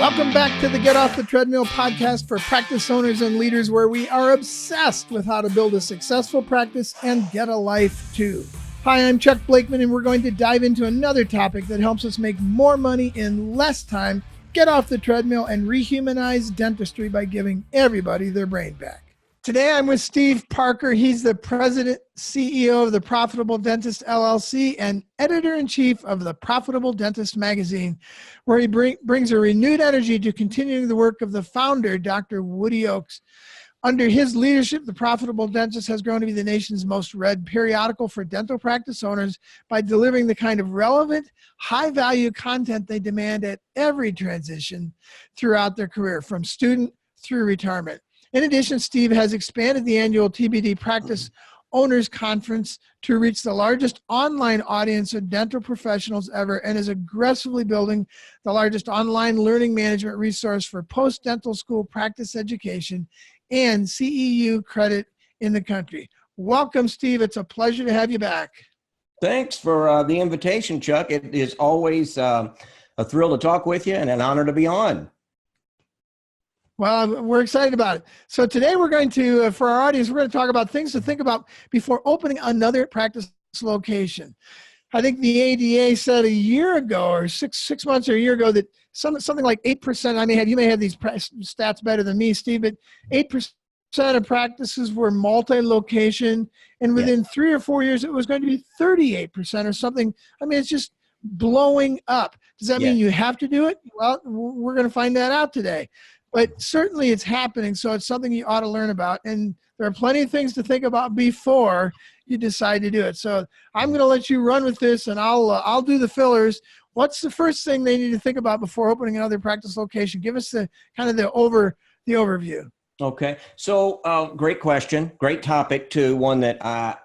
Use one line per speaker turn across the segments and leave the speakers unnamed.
Welcome back to the Get Off the Treadmill podcast for practice owners and leaders, where we are obsessed with how to build a successful practice and get a life too. Hi, I'm Chuck Blakeman, and we're going to dive into another topic that helps us make more money in less time, get off the treadmill, and rehumanize dentistry by giving everybody their brain back. Today, I'm with Steve Parker. He's the president, CEO of the Profitable Dentist LLC and editor-in-chief of the Profitable Dentist magazine, where he brings a renewed energy to continuing the work of the founder, Dr. Woody Oakes. Under his leadership, the Profitable Dentist has grown to be the nation's most read periodical for dental practice owners by delivering the kind of relevant, high-value content they demand at every transition throughout their career, from student through retirement. In addition, Steve has expanded the annual TPD Practice Owners Conference to reach the largest online audience of dental professionals ever, and is aggressively building the largest online learning management resource for post-dental school practice education and CEU credit in the country. Welcome, Steve. It's a pleasure to have you back.
Thanks for the invitation, Chuck. It is always a thrill to talk with you and an honor to be on.
Well, we're excited about it. So today we're going to, for our audience, we're going to talk about things to think about before opening another practice location. I think the ADA said a year ago, or six months or a year ago, that something like 8%, you may have these stats better than me, Steve, but 8% of practices were multi-location, and within 3 or 4 years, it was going to be 38% or something. It's just blowing up. Does that mean you have to do it? Well, we're going to find that out today. But certainly it's happening, so it's something you ought to learn about. And there are plenty of things to think about before you decide to do it. So I'm going to let you run with this, and I'll do the fillers. What's the first thing they need to think about before opening another practice location? Give us the overview.
Okay, so great question, great topic too. One that I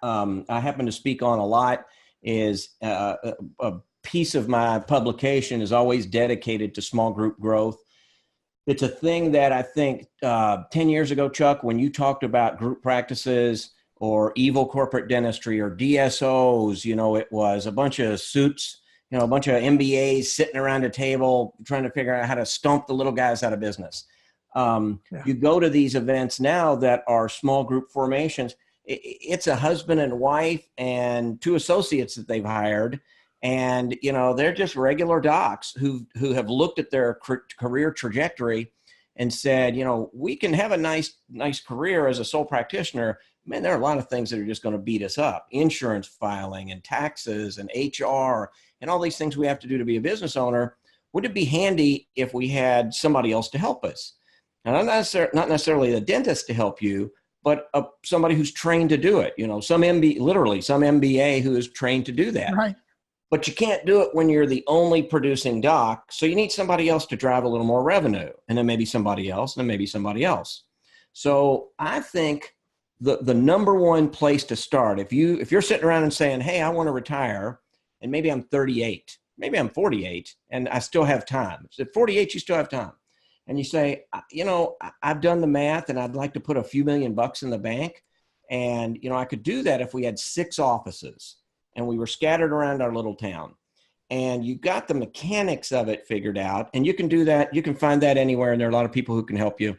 happen to speak on a lot is a piece of my publication is always dedicated to small group growth. It's a thing that I think 10 years ago, Chuck, when you talked about group practices or evil corporate dentistry or DSOs, it was a bunch of suits, a bunch of MBAs sitting around a table trying to figure out how to stomp the little guys out of business. You go to these events now that are small group formations. It's a husband and wife and 2 associates that they've hired. And, they're just regular docs who have looked at their career trajectory and said, we can have a nice career as a sole practitioner. Man, there are a lot of things that are just going to beat us up. Insurance filing and taxes and HR and all these things we have to do to be a business owner. Would it be handy if we had somebody else to help us? And not necessarily a dentist to help you, but somebody who's trained to do it. Some MBA who is trained to do that.
Right.
But you can't do it when you're the only producing doc. So you need somebody else to drive a little more revenue, and then maybe somebody else, and then maybe somebody else. So I think the number one place to start, if you're sitting around and saying, hey, I want to retire, and maybe I'm 38, maybe I'm 48, and I still have time. So at 48, you still have time. And you say, I've done the math, and I'd like to put a few $1,000,000 in the bank. And, I could do that if we had 6 offices. And we were scattered around our little town, and you got the mechanics of it figured out, and you can do that. You can find that anywhere, and there are a lot of people who can help you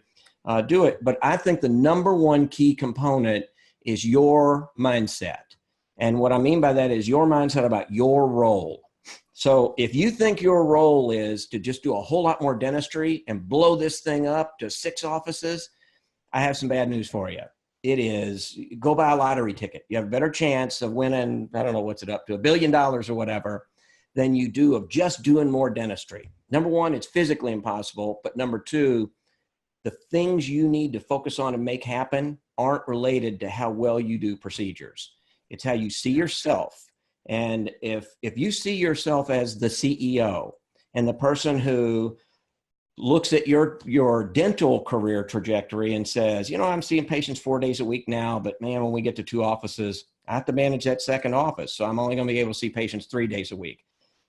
do it. But I think the number one key component is your mindset. And what I mean by that is your mindset about your role. So if you think your role is to just do a whole lot more dentistry and blow this thing up to 6 offices, I have some bad news for you. It is, go buy a lottery ticket. You have a better chance of winning, I don't know, what's it up to, $1 billion or whatever, than you do of just doing more dentistry. Number one, it's physically impossible. But number two, the things you need to focus on and make happen aren't related to how well you do procedures. It's how you see yourself. And if you see yourself as the CEO and the person who looks at your dental career trajectory and says, I'm seeing patients 4 days a week now, but man, when we get to 2 offices, I have to manage that second office. So I'm only going to be able to see patients 3 days a week.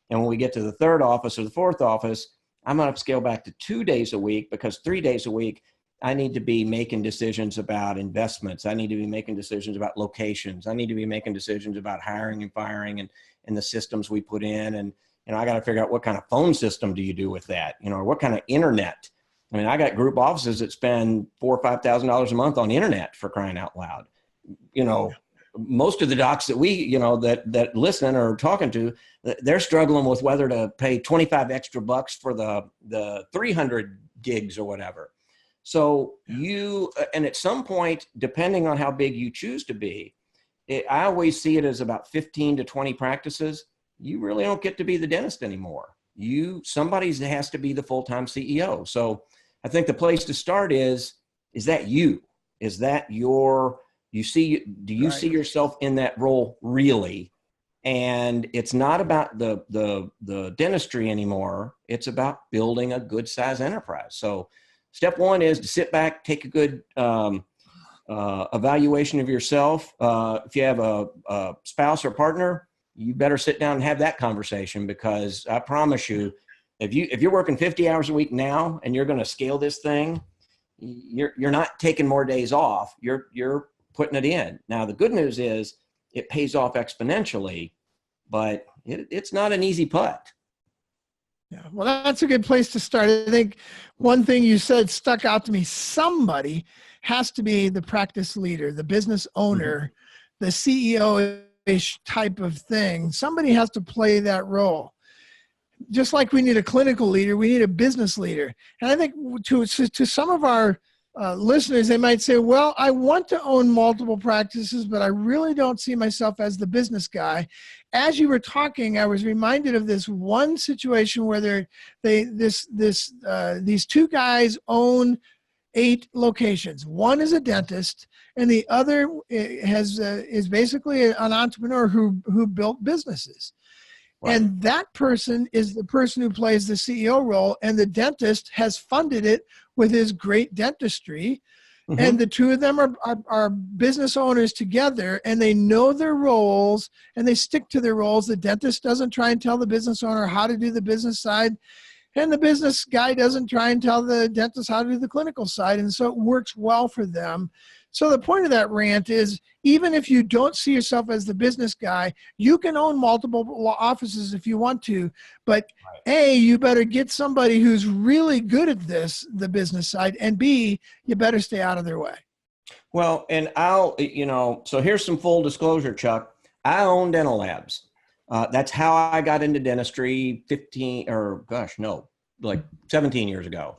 And when we get to the 3rd office or the 4th office, I'm going to scale back to 2 days a week, because 3 days a week, I need to be making decisions about investments. I need to be making decisions about locations. I need to be making decisions about hiring and firing and the systems we put in and I got to figure out what kind of phone system do you do with that, or what kind of internet. I mean, I got group offices that spend $4,000 or $5,000 a month on internet, for crying out loud. Most of the docs that we, that listen or are talking to, they're struggling with whether to pay 25 extra bucks for the 300 gigs or whatever. So and at some point, depending on how big you choose to be, I always see it as about 15 to 20 practices. You really don't get to be the dentist anymore. Somebody has to be the full-time CEO. So I think the place to start is that you? Is that do you see yourself in that role really? And it's not about the dentistry anymore. It's about building a good size enterprise. So step one is to sit back, take a good evaluation of yourself. If you have a spouse or partner, you better sit down and have that conversation, because I promise you, if you're working 50 hours a week now and you're going to scale this thing, you're not taking more days off. You're putting it in. Now, the good news is it pays off exponentially, but it's not an easy putt.
Yeah, well, that's a good place to start. I think one thing you said stuck out to me. Somebody has to be the practice leader, the business owner, the CEO-ish type of thing. Somebody has to play that role. Just like we need a clinical leader, we need a business leader. And I think to some of our listeners, they might say, well, I want to own multiple practices, but I really don't see myself as the business guy. As you were talking, I was reminded of this one situation where these two guys own 8 locations. One is a dentist, and the other is basically an entrepreneur who built businesses. Right. And that person is the person who plays the CEO role, and the dentist has funded it with his great dentistry. Mm-hmm. And the two of them are business owners together, and they know their roles and they stick to their roles. The dentist doesn't try and tell the business owner how to do the business side, and the business guy doesn't try and tell the dentist how to do the clinical side. And so it works well for them. So the point of that rant is, even if you don't see yourself as the business guy, you can own multiple offices if you want to, but A, you better get somebody who's really good at the business side, and B, you better stay out of their way.
Well, and so here's some full disclosure, Chuck. I own dental labs. That's how I got into dentistry 17 years ago.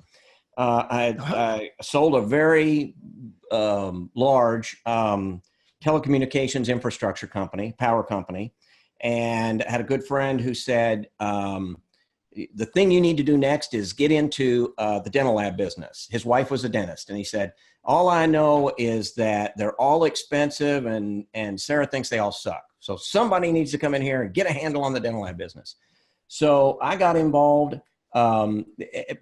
I sold a very large telecommunications infrastructure company, power company, and I had a good friend who said, the thing you need to do next is get into the dental lab business. His wife was a dentist, and he said, all I know is that they're all expensive, and Sarah thinks they all suck. So somebody needs to come in here and get a handle on the dental lab business. So I got involved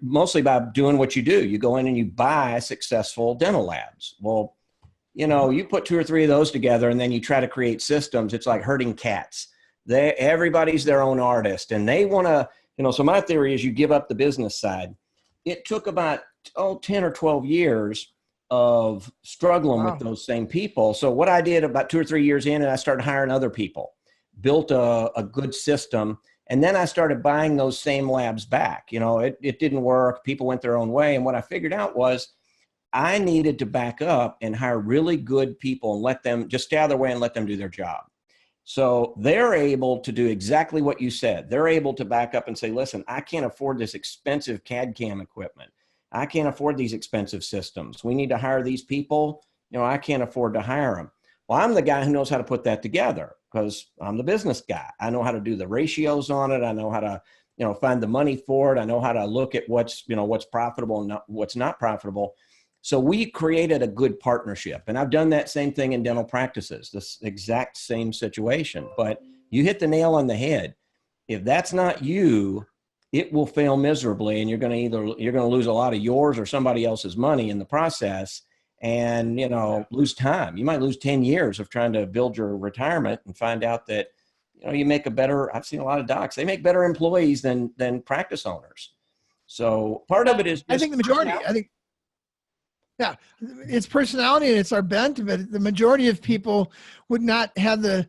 mostly by doing what you do. You go in and you buy successful dental labs. Well, you put 2 or 3 of those together, and then you try to create systems. It's like herding cats. Everybody's their own artist, and they want to, so my theory is you give up the business side. It took about 10 or 12 years of struggling with those same people. So what I did about 2 or 3 years in, and I started hiring other people, built a good system. And then I started buying those same labs back. It didn't work. People went their own way. And what I figured out was I needed to back up and hire really good people and let them just stay out of their way and let them do their job. So they're able to do exactly what you said. They're able to back up and say, listen, I can't afford this expensive CAD CAM equipment. I can't afford these expensive systems. We need to hire these people. I can't afford to hire them. Well, I'm the guy who knows how to put that together, because I'm the business guy. I know how to do the ratios on it. I know how to, find the money for it. I know how to look at what's profitable and what's not profitable. So we created a good partnership. And I've done that same thing in dental practices, this exact same situation. But you hit the nail on the head. If that's not you, it will fail miserably, and you're going to lose a lot of yours or somebody else's money in the process, and lose time. You might lose 10 years of trying to build your retirement and find out that you make I've seen a lot of docs, they make better employees than practice owners. So part of it is
I think the majority, it's personality and it's our bent, but the majority of people would not have the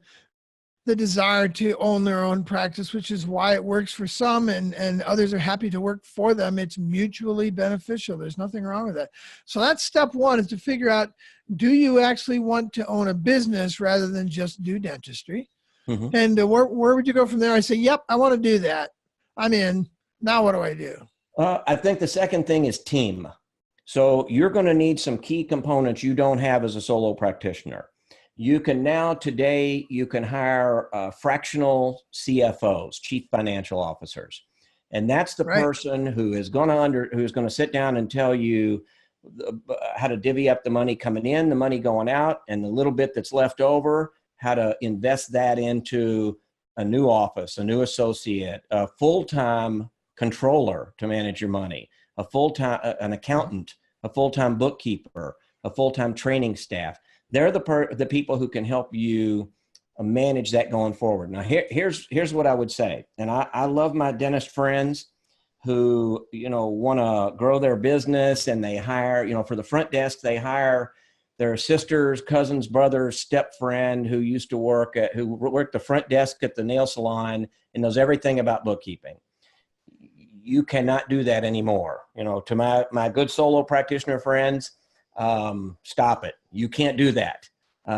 the desire to own their own practice, which is why it works for some and others are happy to work for them. It's mutually beneficial. There's nothing wrong with that. So that's step one, is to figure out, do you actually want to own a business rather than just do dentistry?
Mm-hmm.
And where would you go from there? I say, yep, I want to do that. I'm in. Now what do I do?
I think the second thing is team. So you're going to need some key components you don't have as a solo practitioner. You can now, today, you can hire fractional CFOs, chief financial officers. And that's the person who is who's going to sit down and tell you how to divvy up the money coming in, the money going out, and the little bit that's left over, how to invest that into a new office, a new associate, a full-time controller to manage your money, a full-time, an accountant, a full-time bookkeeper, a full-time training staff. They're the people who can help you manage that going forward. Now, here's what I would say. And I love my dentist friends who, want to grow their business, and they hire, for the front desk, they hire their sisters, cousins, brothers, step friend who used to work the front desk at the nail salon and knows everything about bookkeeping. You cannot do that anymore. To my good solo practitioner friends, stop it. You can't do that.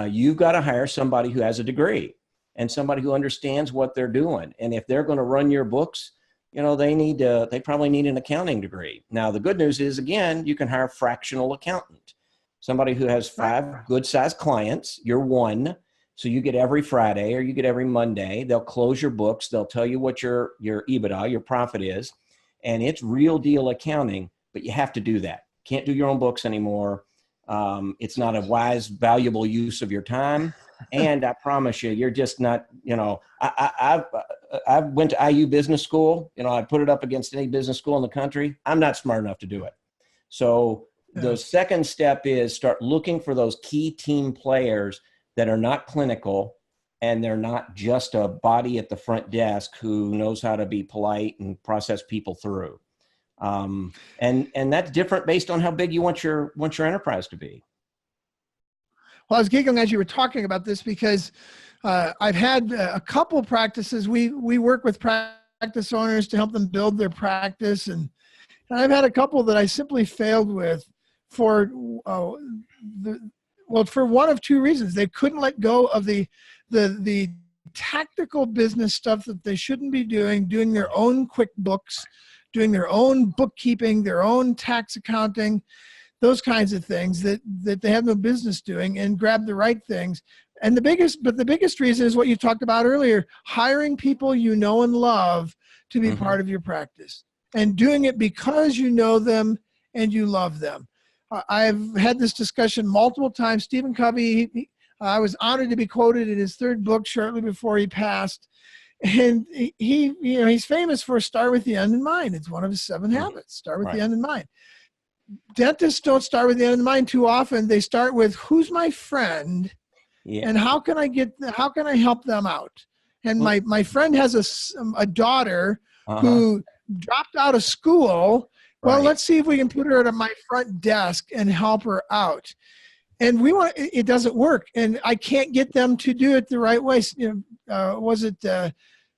You've got to hire somebody who has a degree and somebody who understands what they're doing. And if they're going to run your books, they probably need an accounting degree. Now, the good news is, again, you can hire a fractional accountant, somebody who has 5 good sized clients. You're one. So you get every Friday or you get every Monday. They'll close your books. They'll tell you what your EBITDA, your profit is. And it's real deal accounting, but you have to do that. Can't do your own books anymore. It's not a wise, valuable use of your time. And I promise you, you're just not, I went to IU business school. I put it up against any business school in the country. I'm not smart enough to do it. So the second step is start looking for those key team players that are not clinical, and they're not just a body at the front desk who knows how to be polite and process people through. And that's different based on how big you want your enterprise to be.
Well, I was giggling as you were talking about this because I've had a couple practices. We work with practice owners to help them build their practice, and I've had a couple that I simply failed with for one of two reasons. They couldn't let go of the tactical business stuff that they shouldn't be doing their own QuickBooks, doing their own bookkeeping, their own tax accounting, those kinds of things that they have no business doing, and grab the right things. And the biggest reason is what you talked about earlier, hiring people you know and love to be part of your practice, and doing it because you know them and you love them. I've had this discussion multiple times. Stephen Covey, I was honored to be quoted in his 3rd book shortly before he passed. And he's famous for start with the end in mind. It's one of his 7 habits. Start with the end in mind. Dentists don't start with the end in mind too often. They start with, who's my friend, and how can I help them out? And my friend has a daughter who dropped out of school. Well, let's see if we can put her at my front desk and help her out. And it doesn't work. And I can't get them to do it the right way.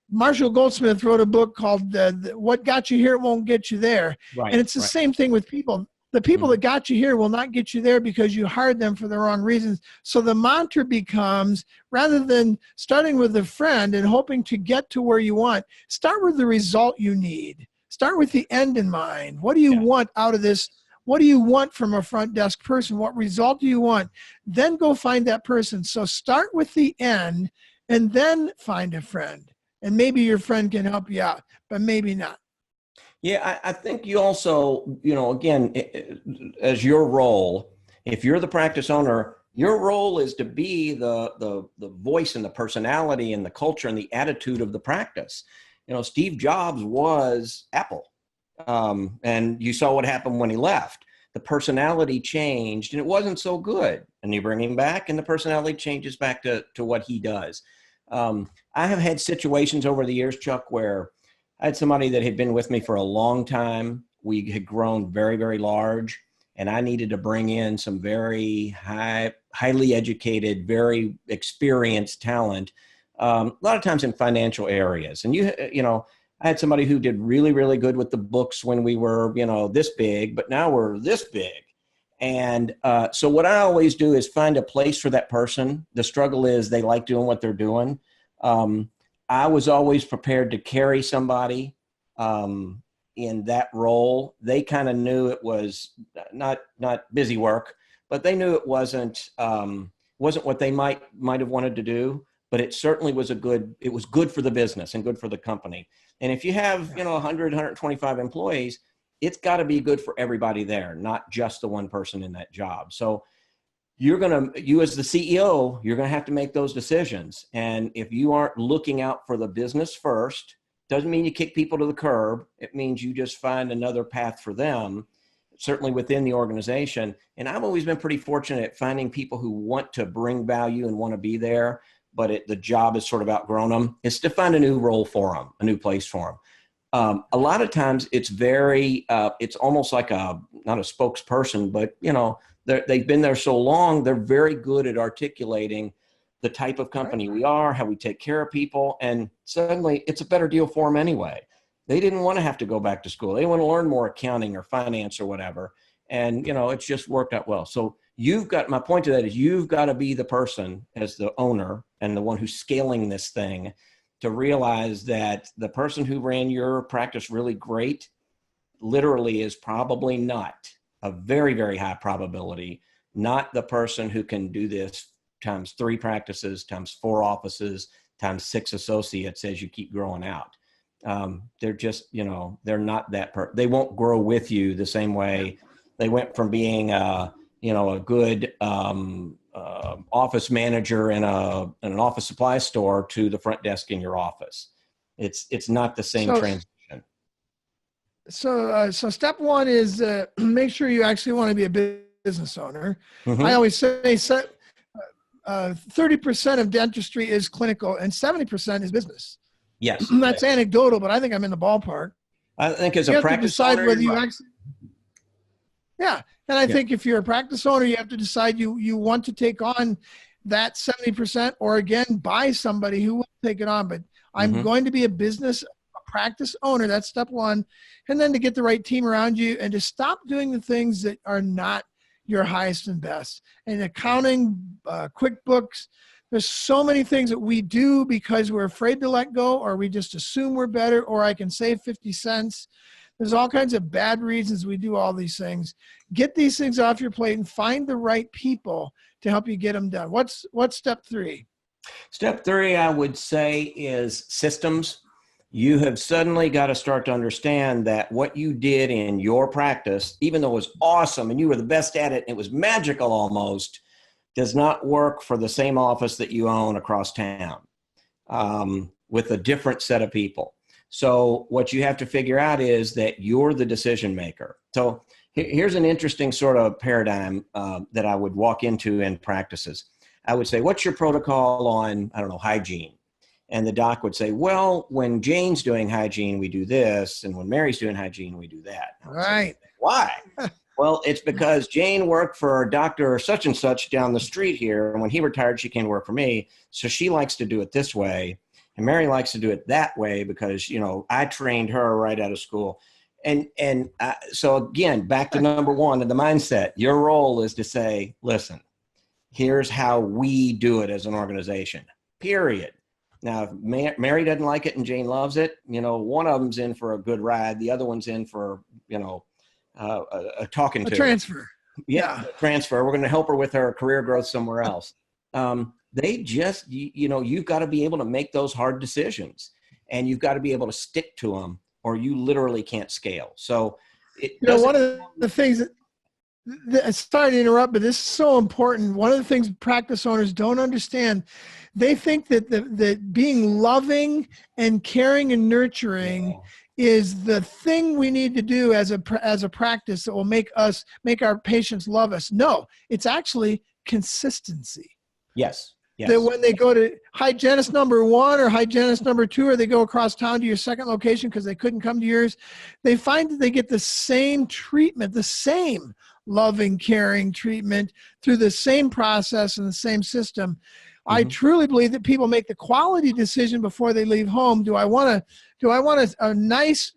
Marshall Goldsmith wrote a book called What Got You Here Won't Get You There. And it's the same thing with people. The people that got you here will not get you there because you hired them for the wrong reasons. So the mantra becomes, rather than starting with a friend and hoping to get to where you want, start with the result you need. Start with the end in mind. What do you want out of this? What do you want from a front desk person? What result do you want? Then go find that person. So start with the end and then find a friend. And maybe your friend can help you out, but maybe not.
Yeah, I think you also, again, as your role, if you're the practice owner, your role is to be the voice and the personality and the culture and the attitude of the practice. Steve Jobs was Apple. And you saw what happened when he left. The personality changed and it wasn't so good. And you bring him back and the personality changes back to what he does. I have had situations over the years, Chuck, where I had somebody that had been with me for a long time. We had grown very, very large, and I needed to bring in some very highly educated, very experienced talent a lot of times in financial areas. And I had somebody who did really, really good with the books when we were, this big, but now we're this big. And so what I always do is find a place for that person. The struggle is they like doing what they're doing. I was always prepared to carry somebody in that role. They kind of knew it was not busy work, but they knew it wasn't what they might have wanted to do. But it certainly was it was good for the business and good for the company. And if you have, 100, 125 employees, it's got to be good for everybody there, not just the one person in that job. So you as the CEO, you're going to have to make those decisions. And if you aren't looking out for the business first, doesn't mean you kick people to the curb. It means you just find another path for them, certainly within the organization. And I've always been pretty fortunate at finding people who want to bring value and want to be there, but the job has sort of outgrown them. It's to find a new role for them, a new place for them. A lot of times it's it's almost like not a spokesperson, but they've been there so long, they're very good at articulating the type of company we are, how we take care of people. And suddenly it's a better deal for them anyway. They didn't want to have to go back to school. They want to learn more accounting or finance or whatever. And, it's just worked out well. So my point to that is you've got to be the person as the owner and the one who's scaling this thing to realize that the person who ran your practice really great literally is probably not a very, very high probability, not the person who can do this times 3 practices, times 4 offices, times 6 associates as you keep growing out. They're just, they're not they won't grow with you the same way they went from being a good office manager in an office supply store to the front desk in your office. It's not the same transition.
So step 1 is make sure you actually want to be a business owner. Mm-hmm. I always say 30% of dentistry is clinical and 70% is business.
Yes.
That's anecdotal, but I think I'm in the ballpark.
I think as a practice owner,
whether you actually. Yeah. And I think if you're a practice owner, you have to decide you want to take on that 70% or again, buy somebody who will take it on. But I'm going to be a practice owner. That's step 1. And then to get the right team around you and to stop doing the things that are not your highest and best. And accounting, QuickBooks, there's so many things that we do because we're afraid to let go, or we just assume we're better, or I can save 50 cents. There's all kinds of bad reasons we do all these things. Get these things off your plate and find the right people to help you get them done. What's step 3?
Step 3, I would say, is systems. You have suddenly got to start to understand that what you did in your practice, even though it was awesome and you were the best at it, and it was magical almost, does not work for the same office that you own across town with a different set of people. So what you have to figure out is that you're the decision maker. So here's an interesting sort of paradigm that I would walk into in practices. I would say, what's your protocol on, hygiene? And the doc would say, well, when Jane's doing hygiene, we do this. And when Mary's doing hygiene, we do that.
Right.
Say, why? Well, it's because Jane worked for Dr. such and such down the street here. And when he retired, she came to work for me. So she likes to do it this way. And Mary likes to do it that way because, I trained her right out of school. And so again, back to number 1 in the mindset, your role is to say, listen, here's how we do it as an organization, period. Now, if Mary doesn't like it and Jane loves it, one of them's in for a good ride. The other one's in for, a talking to.
A transfer.
Yeah. Transfer. We're going to help her with her career growth somewhere else. They just, you've got to be able to make those hard decisions and you've got to be able to stick to them or you literally can't scale. So
one of the things sorry to interrupt, but this is so important. One of the things practice owners don't understand, they think that being loving and caring and nurturing is the thing we need to do as a practice that will make our patients love us. No, it's actually consistency.
Yes.
That when they go to hygienist number 1 or hygienist number 2, or they go across town to your second location because they couldn't come to yours, they find that they get the same treatment, the same loving, caring treatment through the same process and the same system. I truly believe that people make the quality decision before they leave home. Do I want a nice,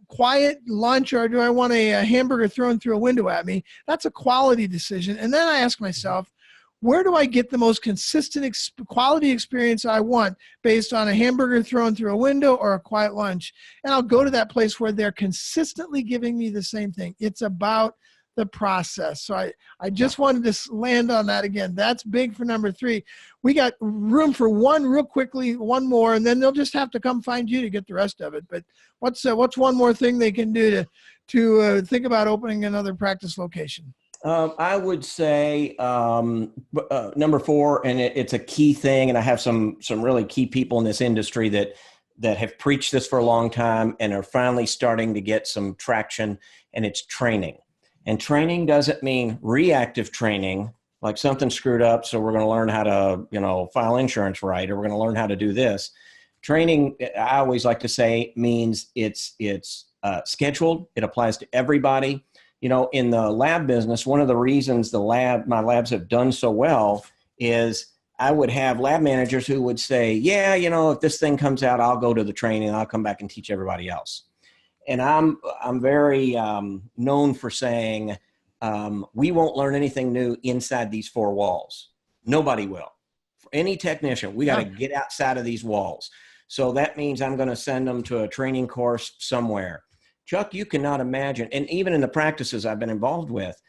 quiet lunch, or do I want a hamburger thrown through a window at me? That's a quality decision. And then I ask myself, where do I get the most consistent quality experience I want based on a hamburger thrown through a window or a quiet lunch? And I'll go to that place where they're consistently giving me the same thing. It's about the process. So I just wanted to land on that again. That's big for number 3. We got room for one real quickly, one more, and then they'll just have to come find you to get the rest of it. But what's one more thing they can do to think about opening another practice location?
I would say number 4, and it's a key thing, and I have some really key people in this industry that have preached this for a long time and are finally starting to get some traction, and it's training. And training doesn't mean reactive training, like something screwed up, so we're going to learn how to, file insurance right, or we're going to learn how to do this. Training, I always like to say, means it's scheduled. It applies to everybody. In the lab business, one of the reasons my labs have done so well is I would have lab managers who would say, yeah, if this thing comes out, I'll go to the training and I'll come back and teach everybody else. And I'm very known for saying, we won't learn anything new inside these 4 walls. Nobody will. For any technician, we got to get outside of these walls. So that means I'm going to send them to a training course somewhere. Chuck, you cannot imagine, and even in the practices I've been involved with,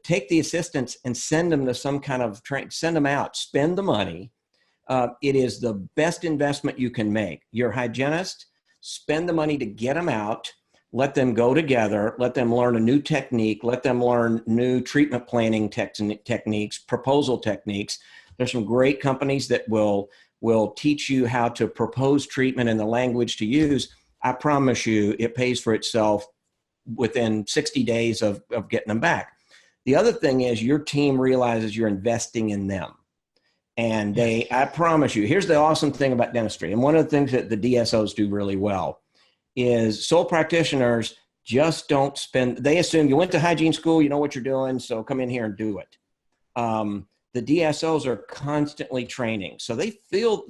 take the assistants and send them to some kind of training, send them out, spend the money. It is the best investment you can make. Your hygienist, spend the money to get them out, let them go together, let them learn a new technique, let them learn new treatment planning techniques, proposal techniques. There's some great companies that will teach you how to propose treatment and the language to use. I promise you it pays for itself within 60 days of getting them back. The other thing is your team realizes you're investing in them. And I promise you, here's the awesome thing about dentistry. And one of the things that the DSOs do really well is sole practitioners just don't they assume you went to hygiene school, you know what you're doing, so come in here and do it. The DSOs are constantly training. So they feel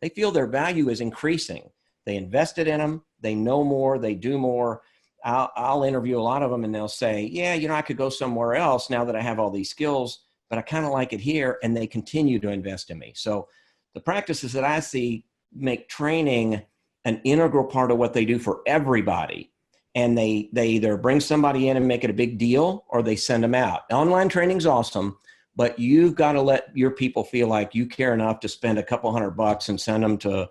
their value is increasing. They invested in them. They know more. They do more. I'll interview a lot of them and they'll say, yeah, I could go somewhere else now that I have all these skills, but I kind of like it here. And they continue to invest in me. So the practices that I see make training an integral part of what they do for everybody. And they either bring somebody in and make it a big deal or they send them out. Online training is awesome, but you've got to let your people feel like you care enough to spend a couple $100 and send them to,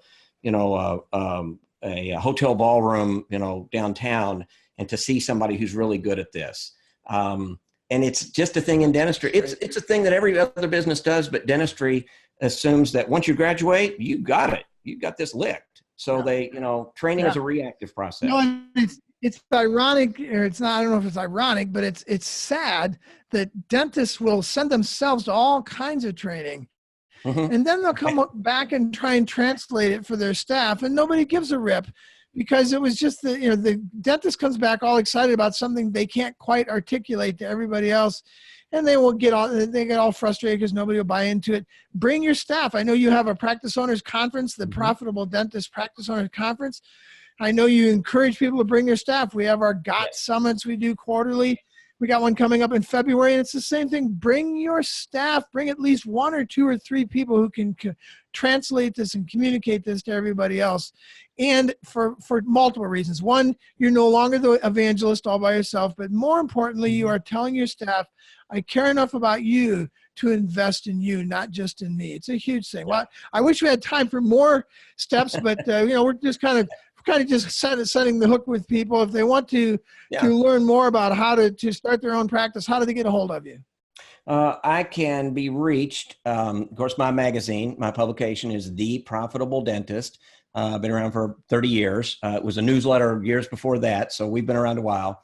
a hotel ballroom, downtown, and to see somebody who's really good at this. And it's just a thing in dentistry. It's a thing that every other business does, but dentistry assumes that once you graduate, you got it. You got this licked. So training is a reactive process.
No, it's ironic, or it's not, I don't know if it's ironic, but it's sad that dentists will send themselves to all kinds of training. Mm-hmm. And then they'll come back and try and translate it for their staff, and nobody gives a rip because it was just the dentist comes back all excited about something they can't quite articulate to everybody else, and they get all frustrated because nobody will buy into it. Bring your staff. I know you have a Practice Owners Conference, the Profitable Dentist Practice Owners Conference. I know you encourage people to bring their staff. We have our GOT summits we do quarterly. We got one coming up in February, and it's the same thing. Bring your staff. Bring at least 1 or 2 or 3 people who can translate this and communicate this to everybody else. And for multiple reasons. One, you're no longer the evangelist all by yourself, but more importantly, you are telling your staff, I care enough about you to invest in you, not just in me. It's a huge thing. Well, I wish we had time for more steps, but we're just kind of setting the hook with people. If they want to learn more about how to start their own practice, how do they get a hold of you?
I can be reached. Of course, my magazine, my publication is The Profitable Dentist. Been around for 30 years. It was a newsletter years before that, so we've been around a while.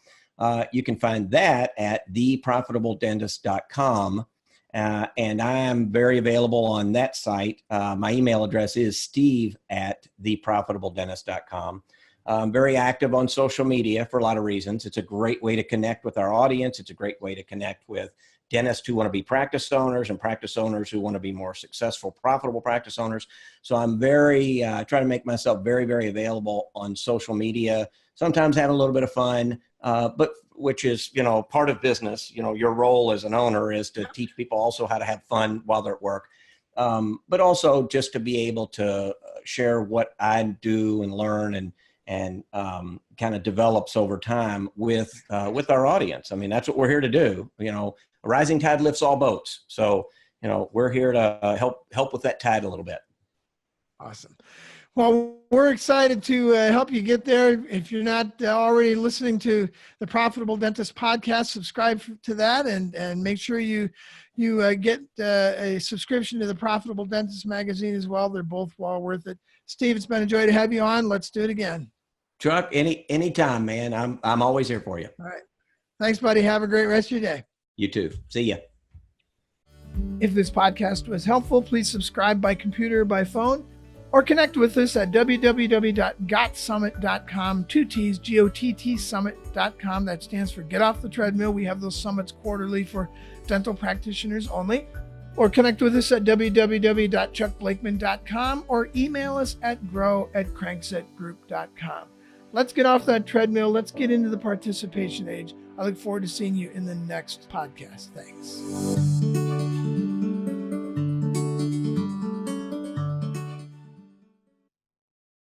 You can find that at theprofitabledentist.com. And I am very available on that site. My email address is steve@theprofitabledentist.com. I'm very active on social media for a lot of reasons. It's a great way to connect with our audience. It's a great way to connect with dentists who want to be practice owners and practice owners who want to be more successful, profitable practice owners. So I'm try to make myself very, very available on social media, sometimes have a little bit of fun, but which is, part of business. Your role as an owner is to teach people also how to have fun while they're at work. But also just to be able to share what I do and learn and kind of develops over time with our audience. I mean, that's what we're here to do. A rising tide lifts all boats. So, we're here to help with that tide a little bit.
Awesome. Well, we're excited to help you get there. If you're not already listening to the Profitable Dentist podcast, subscribe to that and make sure you get a subscription to the Profitable Dentist magazine as well. They're both well worth it. Steve, it's been a joy to have you on. Let's do it again.
Chuck, anytime, man. I'm always here for you.
All right. Thanks, buddy. Have a great rest of your day.
You too. See ya.
If this podcast was helpful, please subscribe by computer or by phone, or connect with us at www.gottsummit.com, 2 T's, GOTT summit.com. That stands for Get Off the Treadmill. We have those summits quarterly for dental practitioners only. Or connect with us at www.chuckblakeman.com or email us at grow@cranksetgroup.com. Let's get off that treadmill. Let's get into the participation age. I look forward to seeing you in the next podcast. Thanks.